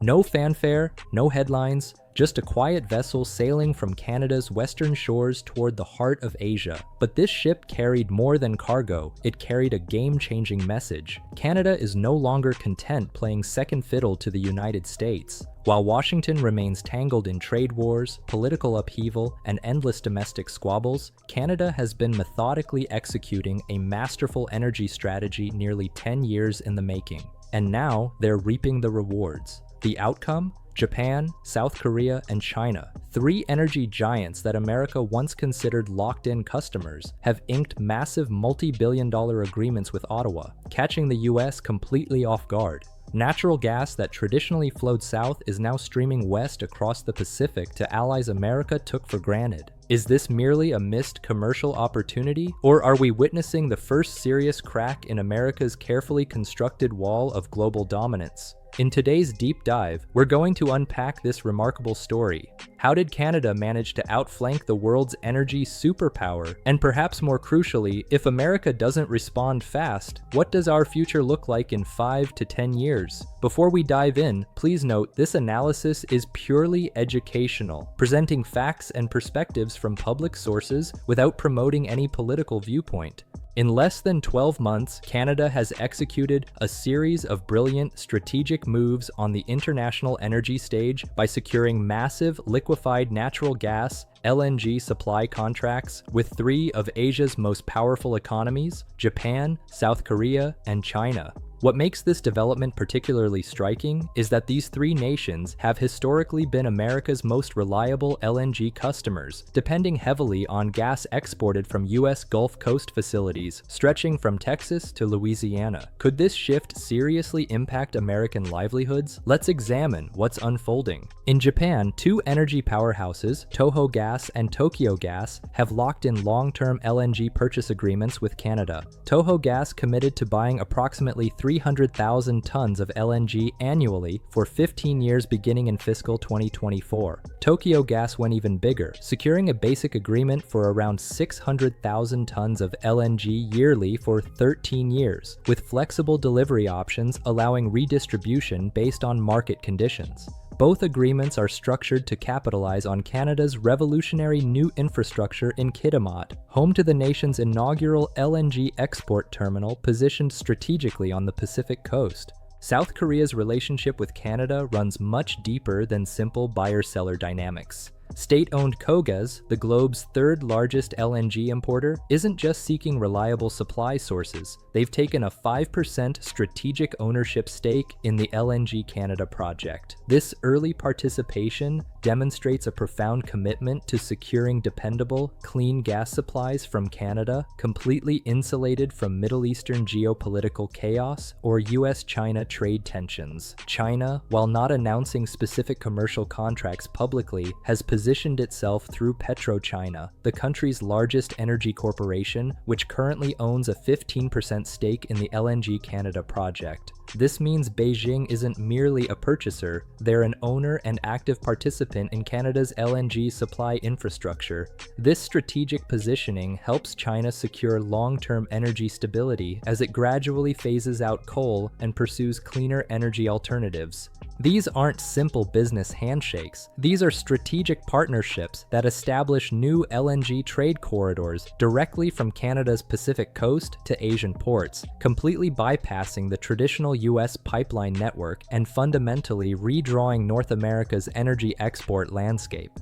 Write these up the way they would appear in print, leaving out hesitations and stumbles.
No fanfare, no headlines, just a quiet vessel sailing from Canada's western shores toward the heart of Asia. But this ship carried more than cargo, it carried a game-changing message. Canada is no longer content playing second fiddle to the United States. While Washington remains tangled in trade wars, political upheaval, and endless domestic squabbles, Canada has been methodically executing a masterful energy strategy nearly 10 years in the making. And now, they're reaping the rewards. The outcome? Japan, South Korea, and China, three energy giants that America once considered locked-in customers, have inked massive multi-billion-dollar agreements with Ottawa, catching the US completely off guard. Natural gas that traditionally flowed south is now streaming west across the Pacific to allies America took for granted. Is this merely a missed commercial opportunity, or are we witnessing the first serious crack in America's carefully constructed wall of global dominance? In today's deep dive, we're going to unpack this remarkable story. How did Canada manage to outflank the world's energy superpower? And perhaps more crucially, if America doesn't respond fast, what does our future look like in 5 to 10 years? Before we dive in, please note this analysis is purely educational, presenting facts and perspectives from public sources without promoting any political viewpoint. In less than 12 months, Canada has executed a series of brilliant strategic moves on the international energy stage by securing massive liquefied natural gas (LNG) supply contracts with three of Asia's most powerful economies, Japan, South Korea, and China. What makes this development particularly striking is that these three nations have historically been America's most reliable LNG customers, depending heavily on gas exported from US Gulf Coast facilities stretching from Texas to Louisiana. Could this shift seriously impact American livelihoods? Let's examine what's unfolding. In Japan, two energy powerhouses, Toho Gas and Tokyo Gas, have locked in long-term LNG purchase agreements with Canada. Toho Gas committed to buying approximately 300,000 tons of LNG annually for 15 years beginning in fiscal 2024. Tokyo Gas went even bigger, securing a basic agreement for around 600,000 tons of LNG yearly for 13 years, with flexible delivery options allowing redistribution based on market conditions. Both agreements are structured to capitalize on Canada's revolutionary new infrastructure in Kitimat, home to the nation's inaugural LNG export terminal positioned strategically on the Pacific coast. South Korea's relationship with Canada runs much deeper than simple buyer-seller dynamics. State-owned KOGAS, the globe's third-largest LNG importer, isn't just seeking reliable supply sources. They've taken a 5% strategic ownership stake in the LNG Canada project. This early participation demonstrates a profound commitment to securing dependable, clean gas supplies from Canada, completely insulated from Middle Eastern geopolitical chaos or US-China trade tensions. China, while not announcing specific commercial contracts publicly, has positioned itself through PetroChina, the country's largest energy corporation, which currently owns a 15% stake in the LNG Canada project. This means Beijing isn't merely a purchaser, they're an owner and active participant in Canada's LNG supply infrastructure. This strategic positioning helps China secure long-term energy stability as it gradually phases out coal and pursues cleaner energy alternatives. These aren't simple business handshakes. These are strategic partnerships that establish new LNG trade corridors directly from Canada's Pacific coast to Asian ports, completely bypassing the traditional US pipeline network and fundamentally redrawing North America's energy export landscape.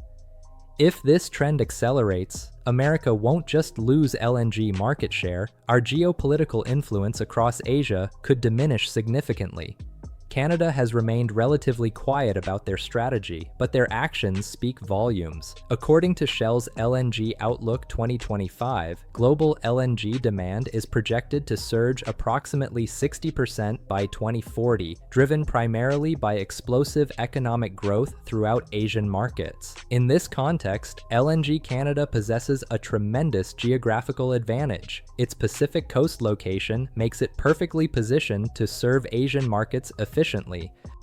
If this trend accelerates, America won't just lose LNG market share, our geopolitical influence across Asia could diminish significantly. Canada has remained relatively quiet about their strategy, but their actions speak volumes. According to Shell's LNG Outlook 2025, global LNG demand is projected to surge approximately 60% by 2040, driven primarily by explosive economic growth throughout Asian markets. In this context, LNG Canada possesses a tremendous geographical advantage. Its Pacific coast location makes it perfectly positioned to serve Asian markets efficiently.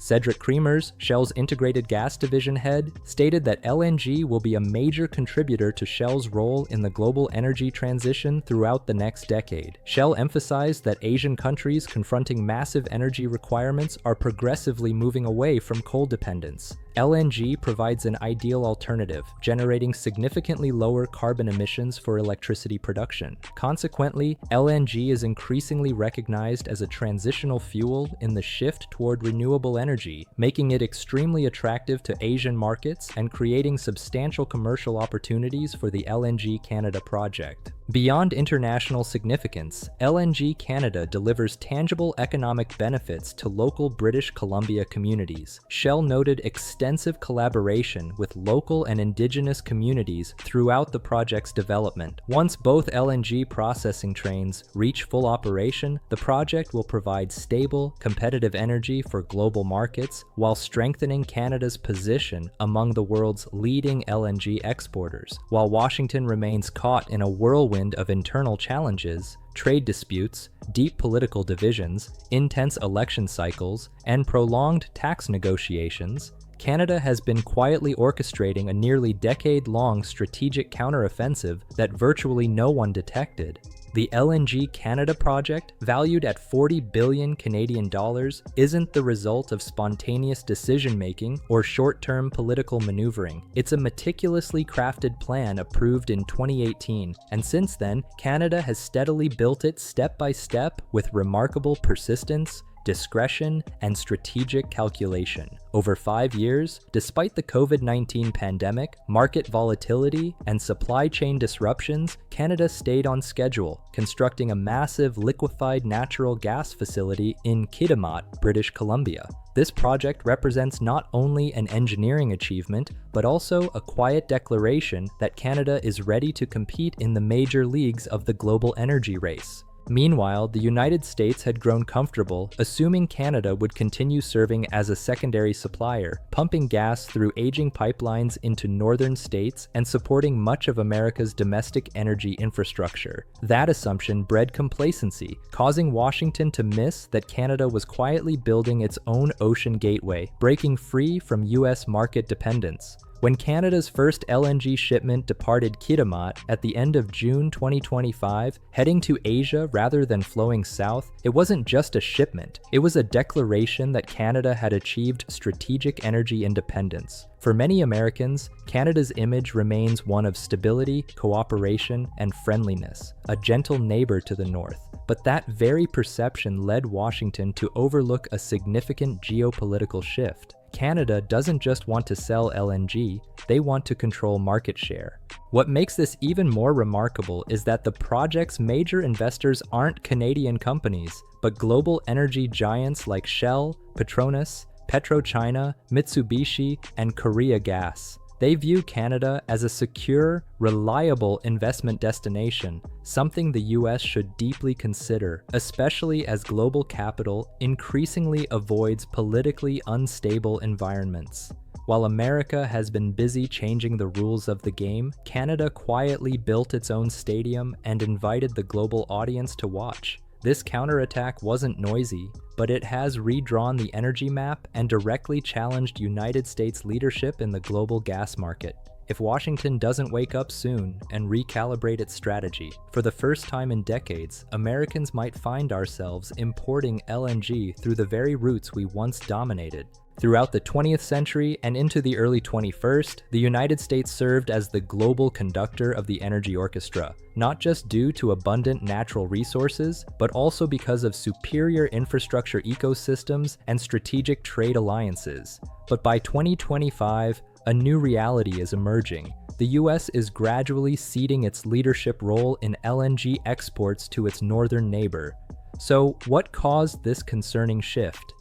Cedric Kremers, Shell's integrated gas division head, stated that LNG will be a major contributor to Shell's role in the global energy transition throughout the next decade. Shell emphasized that Asian countries confronting massive energy requirements are progressively moving away from coal dependence. LNG provides an ideal alternative, generating significantly lower carbon emissions for electricity production. Consequently, LNG is increasingly recognized as a transitional fuel in the shift toward renewable energy, making it extremely attractive to Asian markets and creating substantial commercial opportunities for the LNG Canada project. Beyond international significance, LNG Canada delivers tangible economic benefits to local British Columbia communities. Shell noted extensive collaboration with local and indigenous communities throughout the project's development. Once both LNG processing trains reach full operation, the project will provide stable, competitive energy for global markets while strengthening Canada's position among the world's leading LNG exporters. While Washington remains caught in a whirlwind of internal challenges, trade disputes, deep political divisions, intense election cycles, and prolonged tax negotiations, Canada has been quietly orchestrating a nearly decade-long strategic counteroffensive that virtually no one detected. The LNG Canada project, valued at 40 billion Canadian dollars, isn't the result of spontaneous decision-making or short-term political maneuvering. It's a meticulously crafted plan approved in 2018, and since then, Canada has steadily built it step by step with remarkable persistence, discretion, and strategic calculation. Over 5 years, despite the COVID-19 pandemic, market volatility, and supply chain disruptions, Canada stayed on schedule, constructing a massive liquefied natural gas facility in Kitimat, British Columbia. This project represents not only an engineering achievement, but also a quiet declaration that Canada is ready to compete in the major leagues of the global energy race. Meanwhile, the United States had grown comfortable, assuming Canada would continue serving as a secondary supplier, pumping gas through aging pipelines into northern states and supporting much of America's domestic energy infrastructure. That assumption bred complacency, causing Washington to miss that Canada was quietly building its own ocean gateway, breaking free from U.S. market dependence. When Canada's first LNG shipment departed Kitimat at the end of June 2025, heading to Asia rather than flowing south, it wasn't just a shipment, it was a declaration that Canada had achieved strategic energy independence. For many Americans, Canada's image remains one of stability, cooperation, and friendliness, a gentle neighbor to the north. But that very perception led Washington to overlook a significant geopolitical shift. Canada doesn't just want to sell LNG, they want to control market share. What makes this even more remarkable is that the project's major investors aren't Canadian companies, but global energy giants like Shell, Petronas, PetroChina, Mitsubishi, and Korea Gas. They view Canada as a secure, reliable investment destination, something the US should deeply consider, especially as global capital increasingly avoids politically unstable environments. While America has been busy changing the rules of the game, Canada quietly built its own stadium and invited the global audience to watch. This counterattack wasn't noisy, but it has redrawn the energy map and directly challenged United States leadership in the global gas market. If Washington doesn't wake up soon and recalibrate its strategy, for the first time in decades, Americans might find ourselves importing LNG through the very routes we once dominated. Throughout the 20th century and into the early 21st, the United States served as the global conductor of the energy orchestra, not just due to abundant natural resources, but also because of superior infrastructure ecosystems and strategic trade alliances. But by 2025, a new reality is emerging. The US is gradually ceding its leadership role in LNG exports to its northern neighbor. So, what caused this concerning shift?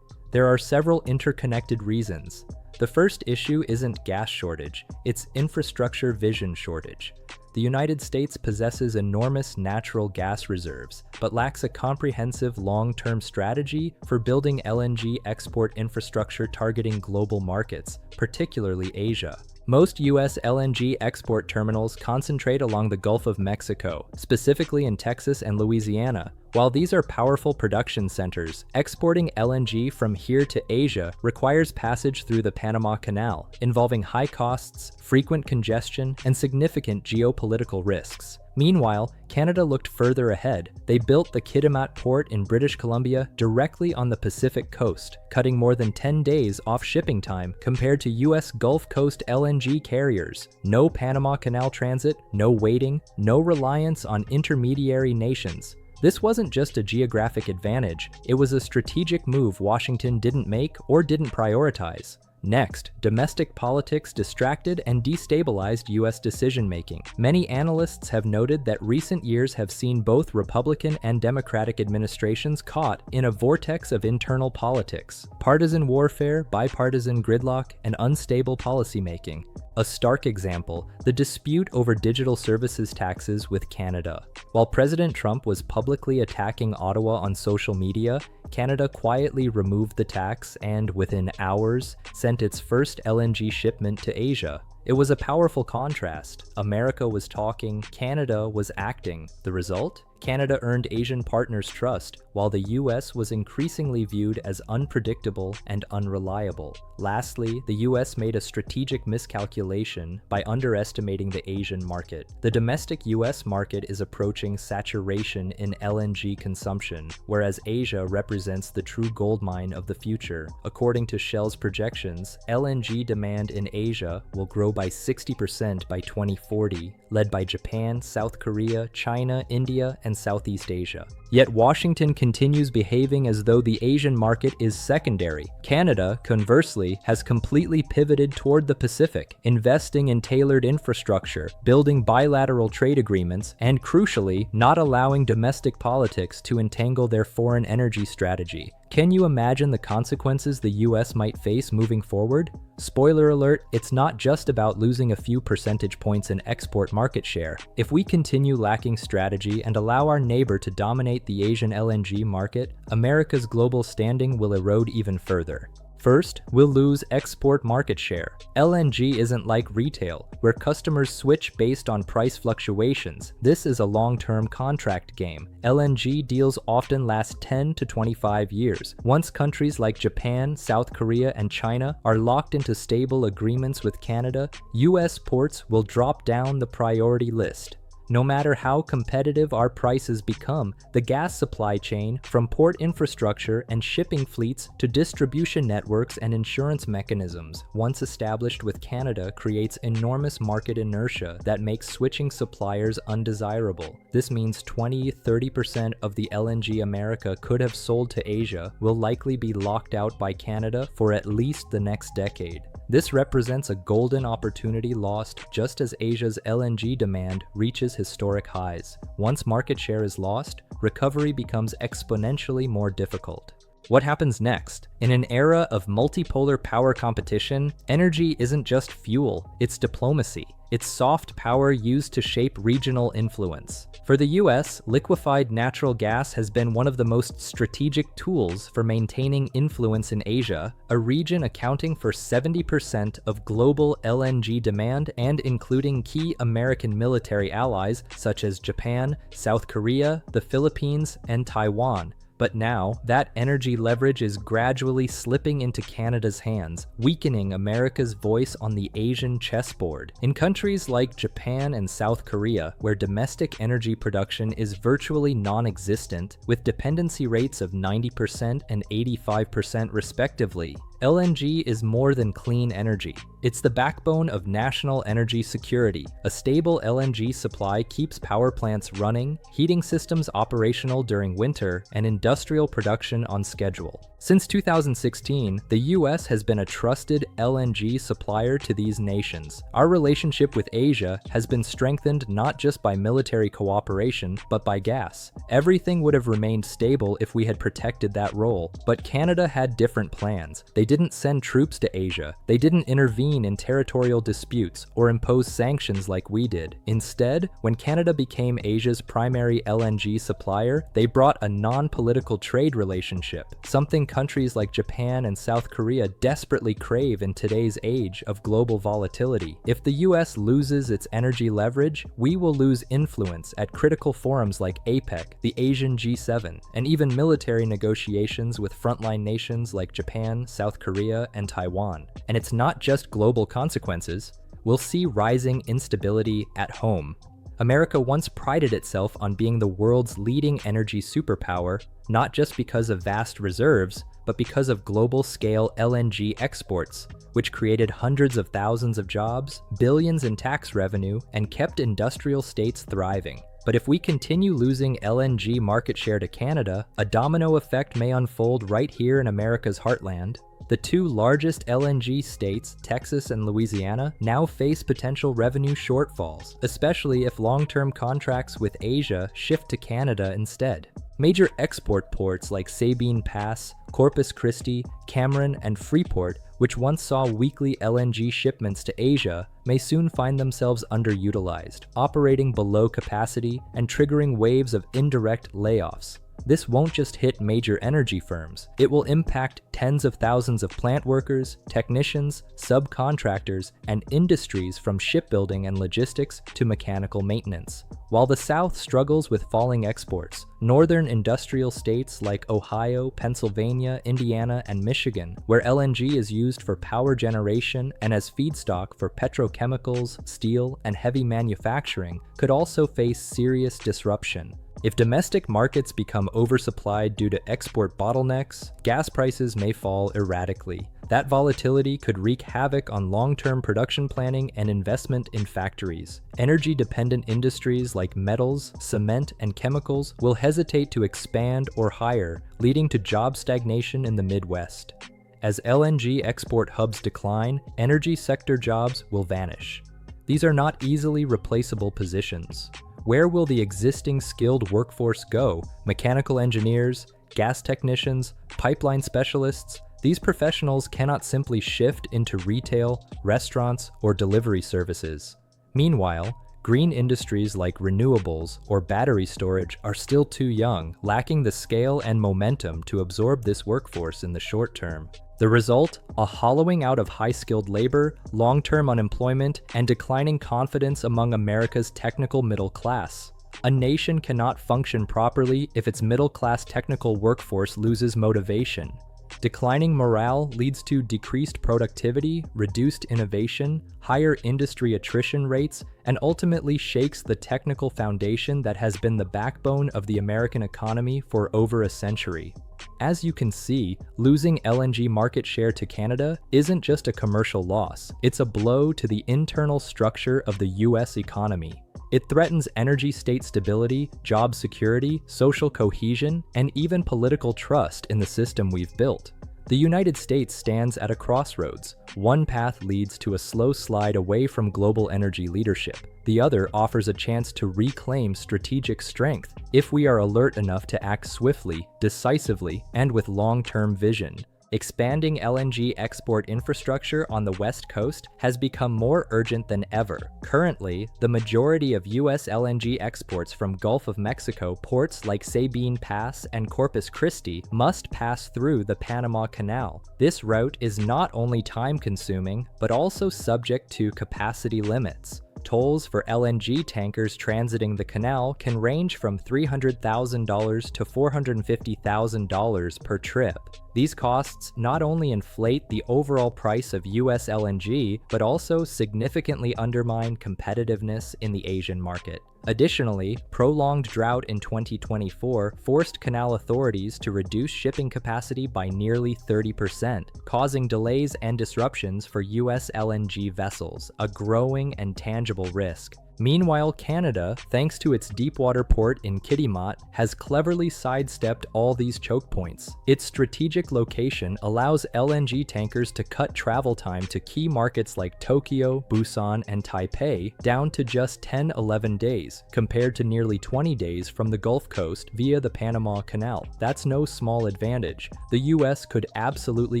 There are several interconnected reasons. The first issue isn't gas shortage, it's infrastructure vision shortage. The United States possesses enormous natural gas reserves, but lacks a comprehensive long-term strategy for building LNG export infrastructure targeting global markets, particularly Asia. Most U.S. LNG export terminals concentrate along the Gulf of Mexico, specifically in Texas and Louisiana. While these are powerful production centers, exporting LNG from here to Asia requires passage through the Panama Canal, involving high costs, frequent congestion, and significant geopolitical risks. Meanwhile, Canada looked further ahead. They built the Kitimat port in British Columbia directly on the Pacific coast, cutting more than 10 days off shipping time compared to U.S. Gulf Coast LNG carriers. No Panama Canal transit, no waiting, no reliance on intermediary nations. This wasn't just a geographic advantage, it was a strategic move Washington didn't make or didn't prioritize. Next, domestic politics distracted and destabilized U.S. decision-making. Many analysts have noted that recent years have seen both Republican and Democratic administrations caught in a vortex of internal politics, partisan warfare, bipartisan gridlock, and unstable policymaking. A stark example, the dispute over digital services taxes with Canada. While President Trump was publicly attacking Ottawa on social media, Canada quietly removed the tax and, within hours, sent its first LNG shipment to Asia. It was a powerful contrast. America was talking, Canada was acting. The result? Canada earned Asian partners' trust, while the US was increasingly viewed as unpredictable and unreliable. Lastly, the US made a strategic miscalculation by underestimating the Asian market. The domestic US market is approaching saturation in LNG consumption, whereas Asia represents the true goldmine of the future. According to Shell's projections, LNG demand in Asia will grow by 60% by 2040, led by Japan, South Korea, China, India, and Southeast Asia. Yet Washington continues behaving as though the Asian market is secondary. Canada, conversely, has completely pivoted toward the Pacific, investing in tailored infrastructure, building bilateral trade agreements, and crucially, not allowing domestic politics to entangle their foreign energy strategy. Can you imagine the consequences the US might face moving forward? Spoiler alert, it's not just about losing a few percentage points in export market share. If we continue lacking strategy and allow our neighbor to dominate the Asian LNG market, America's global standing will erode even further. First, we'll lose export market share. LNG isn't like retail, where customers switch based on price fluctuations. This is a long-term contract game. LNG deals often last 10 to 25 years. Once countries like Japan, South Korea, and China are locked into stable agreements with Canada, US ports will drop down the priority list. No matter how competitive our prices become, the gas supply chain, from port infrastructure and shipping fleets to distribution networks and insurance mechanisms, once established with Canada, creates enormous market inertia that makes switching suppliers undesirable. This means 20–30% of the LNG America could have sold to Asia will likely be locked out by Canada for at least the next decade. This represents a golden opportunity lost just as Asia's LNG demand reaches historic highs. Once market share is lost, recovery becomes exponentially more difficult. What happens next? In an era of multipolar power competition, energy isn't just fuel, it's diplomacy. It's soft power used to shape regional influence. For the US, liquefied natural gas has been one of the most strategic tools for maintaining influence in Asia, a region accounting for 70% of global LNG demand and including key American military allies such as Japan, South Korea, the Philippines, and Taiwan. But now, that energy leverage is gradually slipping into Canada's hands, weakening America's voice on the Asian chessboard. In countries like Japan and South Korea, where domestic energy production is virtually non-existent, with dependency rates of 90% and 85% respectively, LNG is more than clean energy. It's the backbone of national energy security. A stable LNG supply keeps power plants running, heating systems operational during winter, and industrial production on schedule. Since 2016, the US has been a trusted LNG supplier to these nations. Our relationship with Asia has been strengthened not just by military cooperation, but by gas. Everything would have remained stable if we had protected that role, but Canada had different plans. They didn't send troops to Asia. They didn't intervene in territorial disputes or impose sanctions like we did. Instead, when Canada became Asia's primary LNG supplier, they brought a non-political trade relationship, something countries like Japan and South Korea desperately crave in today's age of global volatility. If the US loses its energy leverage, we will lose influence at critical forums like APEC, the Asian G7, and even military negotiations with frontline nations like Japan, South Korea, and Taiwan. And it's not just global consequences. We'll see rising instability at home. America once prided itself on being the world's leading energy superpower, not just because of vast reserves, but because of global-scale LNG exports, which created hundreds of thousands of jobs, billions in tax revenue, and kept industrial states thriving. But if we continue losing LNG market share to Canada, a domino effect may unfold right here in America's heartland. The two largest LNG states, Texas and Louisiana, now face potential revenue shortfalls, especially if long-term contracts with Asia shift to Canada instead. Major export ports like Sabine Pass, Corpus Christi, Cameron, and Freeport, which once saw weekly LNG shipments to Asia, may soon find themselves underutilized, operating below capacity and triggering waves of indirect layoffs. This won't just hit major energy firms, it will impact tens of thousands of plant workers, technicians, subcontractors, and industries from shipbuilding and logistics to mechanical maintenance. While the South struggles with falling exports, northern industrial states like Ohio, Pennsylvania, Indiana, and Michigan, where LNG is used for power generation and as feedstock for petrochemicals, steel, and heavy manufacturing, could also face serious disruption. If domestic markets become oversupplied due to export bottlenecks, gas prices may fall erratically. That volatility could wreak havoc on long-term production planning and investment in factories. Energy-dependent industries like metals, cement, and chemicals will hesitate to expand or hire, leading to job stagnation in the Midwest. As LNG export hubs decline, energy sector jobs will vanish. These are not easily replaceable positions. Where will the existing skilled workforce go? Mechanical engineers, gas technicians, pipeline specialists? These professionals cannot simply shift into retail, restaurants, or delivery services. Meanwhile, green industries like renewables or battery storage are still too young, lacking the scale and momentum to absorb this workforce in the short term. The result? A hollowing out of high-skilled labor, long-term unemployment, and declining confidence among America's technical middle class. A nation cannot function properly if its middle-class technical workforce loses motivation. Declining morale leads to decreased productivity, reduced innovation, higher industry attrition rates, and ultimately shakes the technical foundation that has been the backbone of the American economy for over a century. As you can see, losing LNG market share to Canada isn't just a commercial loss, it's a blow to the internal structure of the US economy. It threatens energy state stability, job security, social cohesion, and even political trust in the system we've built. The United States stands at a crossroads. One path leads to a slow slide away from global energy leadership. The other offers a chance to reclaim strategic strength if we are alert enough to act swiftly, decisively, and with long-term vision. Expanding LNG export infrastructure on the West Coast has become more urgent than ever. Currently, the majority of US LNG exports from Gulf of Mexico ports like Sabine Pass and Corpus Christi must pass through the Panama Canal. This route is not only time-consuming, but also subject to capacity limits. Tolls for LNG tankers transiting the canal can range from $300,000 to $450,000 per trip. These costs not only inflate the overall price of US LNG, but also significantly undermine competitiveness in the Asian market. Additionally, prolonged drought in 2024 forced canal authorities to reduce shipping capacity by nearly 30%, causing delays and disruptions for US LNG vessels, a growing and tangible risk. Meanwhile, Canada, thanks to its deepwater port in Kitimat, has cleverly sidestepped all these choke points. Its strategic location allows LNG tankers to cut travel time to key markets like Tokyo, Busan, and Taipei down to just 10-11 days, compared to nearly 20 days from the Gulf Coast via the Panama Canal. That's no small advantage. The US could absolutely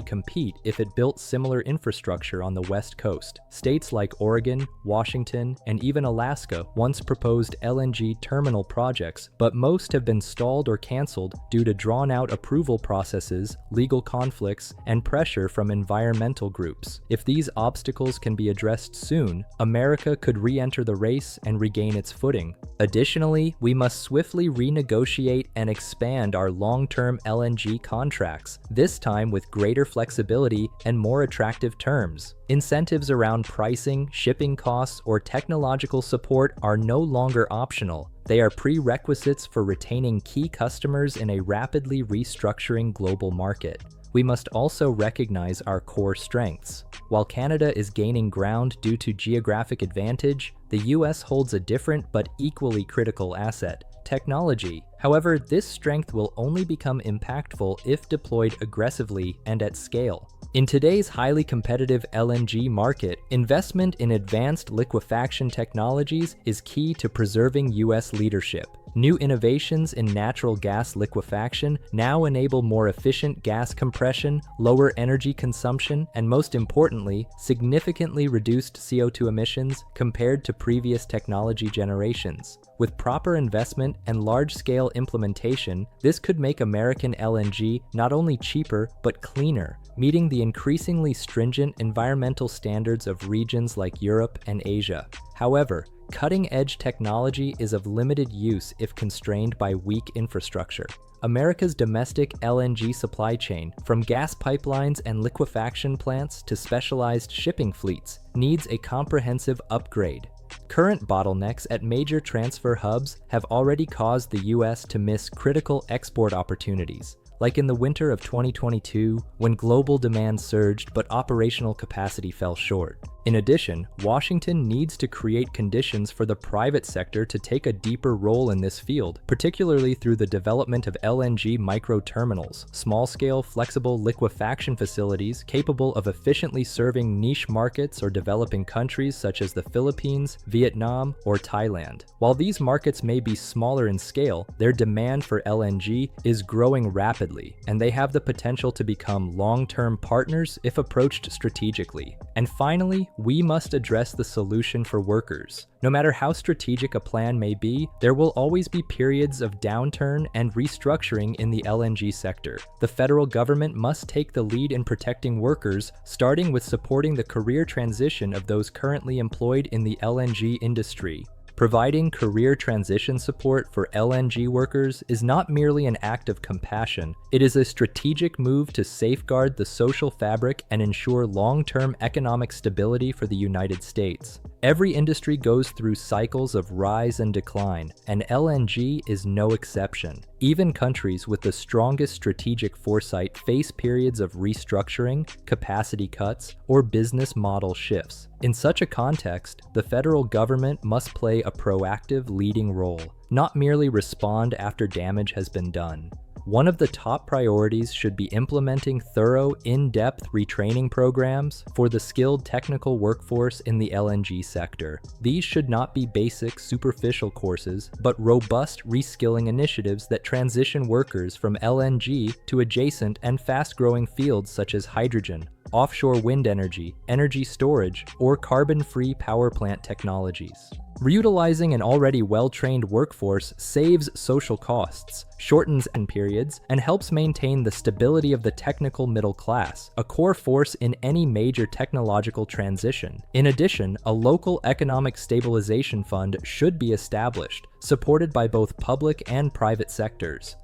compete if it built similar infrastructure on the West Coast. States like Oregon, Washington, and even Alaska Alaska once proposed LNG terminal projects, but most have been stalled or canceled due to drawn-out approval processes, legal conflicts, and pressure from environmental groups. If these obstacles can be addressed soon, America could re-enter the race and regain its footing. Additionally, we must swiftly renegotiate and expand our long-term LNG contracts, this time with greater flexibility and more attractive terms. Incentives around pricing, shipping costs, or technological support are no longer optional. They are prerequisites for retaining key customers in a rapidly restructuring global market. We must also recognize our core strengths. While Canada is gaining ground due to geographic advantage, the US holds a different but equally critical asset: technology. However, this strength will only become impactful if deployed aggressively and at scale. In today's highly competitive LNG market, investment in advanced liquefaction technologies is key to preserving US leadership. New innovations in natural gas liquefaction now enable more efficient gas compression, lower energy consumption, and most importantly, significantly reduced CO2 emissions compared to previous technology generations. With proper investment and large-scale implementation, this could make American LNG not only cheaper but cleaner, meeting the increasingly stringent environmental standards of regions like Europe and Asia. However, cutting-edge technology is of limited use if constrained by weak infrastructure. America's domestic LNG supply chain, from gas pipelines and liquefaction plants to specialized shipping fleets, needs a comprehensive upgrade. Current bottlenecks at major transfer hubs have already caused the US to miss critical export opportunities, like in the winter of 2022, when global demand surged but operational capacity fell short. In addition, Washington needs to create conditions for the private sector to take a deeper role in this field, particularly through the development of LNG micro-terminals, small-scale flexible liquefaction facilities capable of efficiently serving niche markets or developing countries such as the Philippines, Vietnam, or Thailand. While these markets may be smaller in scale, their demand for LNG is growing rapidly, and they have the potential to become long-term partners if approached strategically. And finally, we must address the solution for workers. No matter how strategic a plan may be, there will always be periods of downturn and restructuring in the LNG sector. The federal government must take the lead in protecting workers, starting with supporting the career transition of those currently employed in the LNG industry. Providing career transition support for LNG workers is not merely an act of compassion, it is a strategic move to safeguard the social fabric and ensure long-term economic stability for the United States. Every industry goes through cycles of rise and decline, and LNG is no exception. Even countries with the strongest strategic foresight face periods of restructuring, capacity cuts, or business model shifts. In such a context, the federal government must play a proactive leading role, not merely respond after damage has been done. One of the top priorities should be implementing thorough, in-depth retraining programs for the skilled technical workforce in the LNG sector. These should not be basic, superficial courses, but robust reskilling initiatives that transition workers from LNG to adjacent and fast-growing fields such as hydrogen, offshore wind energy, energy storage, or carbon-free power plant technologies. Reutilizing an already well-trained workforce saves social costs, shortens end periods, and helps maintain the stability of the technical middle class, a core force in any major technological transition. In addition, a local economic stabilization fund should be established, supported by both public and private sectors.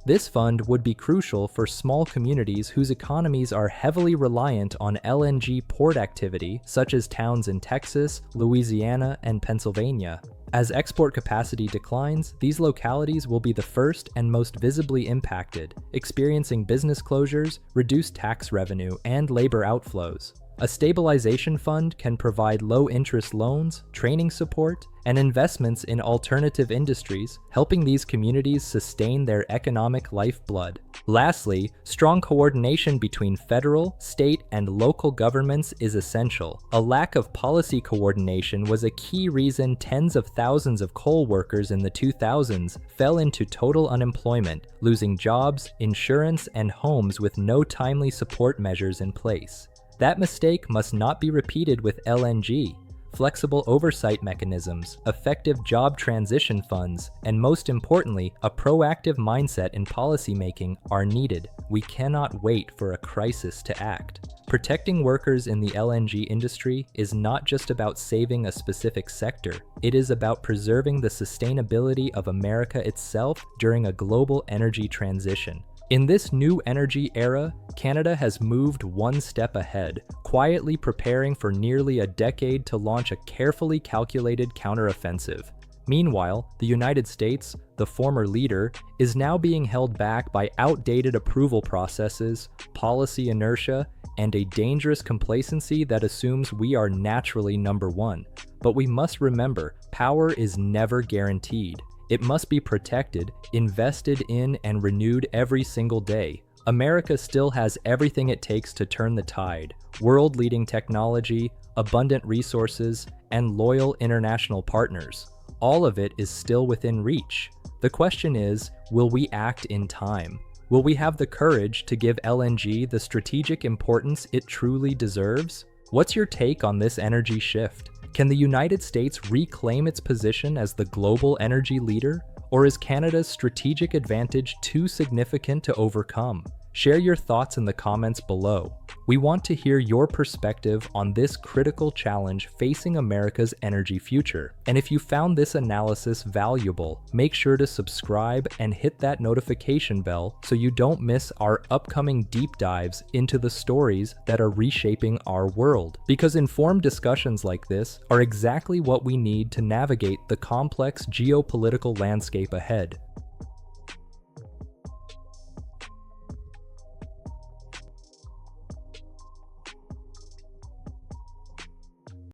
This fund would be crucial for small communities whose economies are heavily reliant on LNG port activity, such as towns in Texas, Louisiana, and Pennsylvania. As export capacity declines, these localities will be the first and most visibly impacted, experiencing business closures, reduced tax revenue, and labor outflows. A stabilization fund can provide low-interest loans, training support, and investments in alternative industries, helping these communities sustain their economic lifeblood. Lastly, strong coordination between federal, state, and local governments is essential. A lack of policy coordination was a key reason tens of thousands of coal workers in the 2000s fell into total unemployment, losing jobs, insurance, and homes with no timely support measures in place. That mistake must not be repeated with LNG. flexible oversight mechanisms, effective job transition funds, and most importantly, a proactive mindset in policymaking are needed. We cannot wait for a crisis to act. Protecting workers in the LNG industry is not just about saving a specific sector, it is about preserving the sustainability of America itself during a global energy transition. In this new energy era, Canada has moved one step ahead, quietly preparing for nearly a decade to launch a carefully calculated counteroffensive. Meanwhile, the United States, the former leader, is now being held back by outdated approval processes, policy inertia, and a dangerous complacency that assumes we are naturally number one. But we must remember, power is never guaranteed. It must be protected, invested in, and renewed every single day. America still has everything it takes to turn the tide: world-leading technology, abundant resources, and loyal international partners. All of it is still within reach. The question is, will we act in time? Will we have the courage to give LNG the strategic importance it truly deserves? What's your take on this energy shift? Can the United States reclaim its position as the global energy leader? Or is Canada's strategic advantage too significant to overcome? Share your thoughts in the comments below. We want to hear your perspective on this critical challenge facing America's energy future. And if you found this analysis valuable, make sure to subscribe and hit that notification bell so you don't miss our upcoming deep dives into the stories that are reshaping our world. Because informed discussions like this are exactly what we need to navigate the complex geopolitical landscape ahead.